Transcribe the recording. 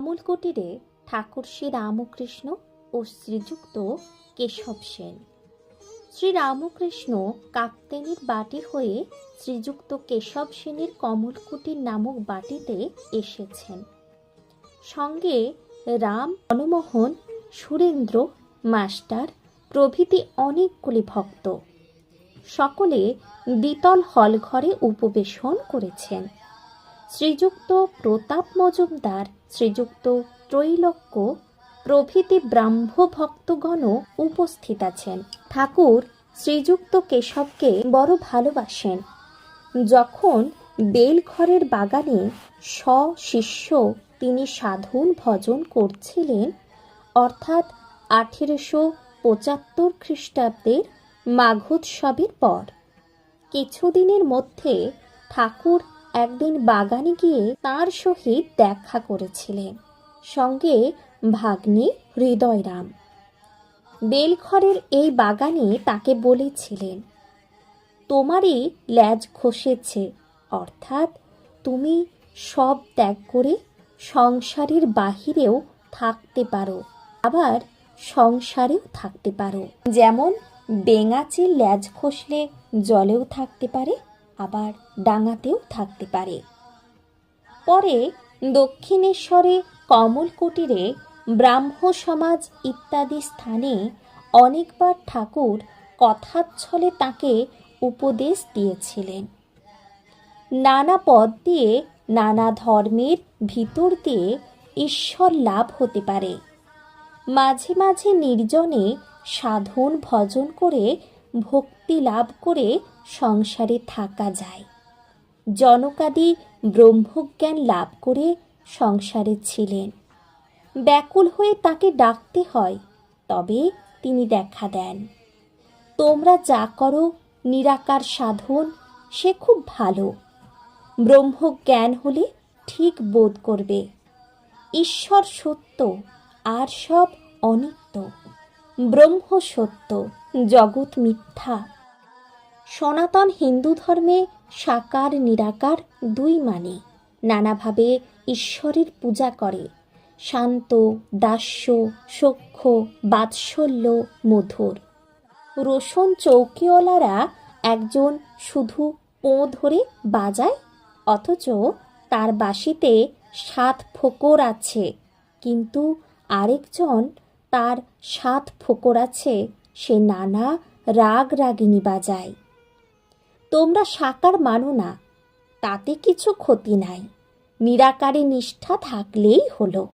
মূল কুটিরে ঠাকুর শ্রী রামকৃষ্ণ ও শ্রীযুক্ত কেশব সেন। শ্রী রামকৃষ্ণ কাপ্তেনীর বাটি হয়ে শ্রীযুক্ত কেশব সেনের কমল কুটির নামক বাটিতে এসেছেন। সঙ্গে রাম, মনমোহন, সুরেন্দ্র মাস্টার প্রভৃতি অনেকগুলি ভক্ত। সকলে দ্বিতল হল ঘরে উপবেশন করেছেন। শ্রীযুক্ত প্রতাপ মজুমদার, শ্রীযুক্ত ত্রৈলোক্য প্রভৃতি ব্রাহ্ম ভক্তগণ উপস্থিত আছেন। ঠাকুর শ্রীযুক্ত কেশবকে বড় ভালোবাসেন। যখন বেলঘরের বাগানে স্বশিষ্য তিনি সাধন ভজন করছিলেন, অর্থাৎ 1875 খ্রিস্টাব্দের মাঘোৎসবের পর, কিছুদিনের মধ্যে ঠাকুর একদিন বাগানে গিয়ে তাঁর সহিত দেখা করেছিলেন, সঙ্গে ভাগ্নে হৃদয়রাম। বেলঘরের এই বাগানে তাকে বলেছিলেন, তোমারই ল্যাজ খসেছে, অর্থাৎ তুমি সব ত্যাগ করে সংসারের বাহিরেও থাকতে পারো, আবার সংসারেও থাকতে পারো। যেমন বেঙাচির ল্যাজ খসলে জলেও থাকতে পারে, আবার ডাঙাতেও থাকতে পারে। পরে দক্ষিণেশ্বরে কমল কুটিরে ব্রাহ্ম সমাজ ইত্যাদি স্থানে অনেকবার ঠাকুর কথাচ্ছলে তাকে উপদেশ দিয়েছিলেন। নানা পথ দিয়ে, নানা ধর্মের ভিতর দিয়ে ঈশ্বর লাভ হতে পারে। মাঝে মাঝে নির্জনে সাধন ভজন করে ভক্তি লাভ করে সংসারে থাকা যায়। জনকাদি ব্রহ্মজ্ঞান লাভ করে সংসারে ছিলেন। ব্যাকুল হয়ে তাকে ডাকতে হয়, তবে তিনি দেখা দেন। তোমরা যা করো নিরাকার সাধন, সে খুব ভালো। ব্রহ্মজ্ঞান হলে ঠিক বোধ করবে ঈশ্বর সত্য, আর সব অনিত্য। ব্রহ্ম সত্য, জগৎ মিথ্যা। সনাতন হিন্দু ধর্মে সাকার নিরাকার দুই মানে। নানাভাবে ঈশ্বরের পূজা করে। শান্ত, দাস্য, সখ্য, বাৎসল্য, মধুর। রোশন চৌকিওয়ালারা একজন শুধু পোঁ ধরে বাজায়, অথচ তার বাঁশিতে 7 ফোঁকর আছে, কিন্তু আরেকজন তার 7 ফোঁকর আছে, সে নানা রাগ রাগিনী বাজায়। তোমরা সাকার মানো না, তাতে কিছু ক্ষতি নাই, নিরাকারে নিষ্ঠা থাকলেই হলো।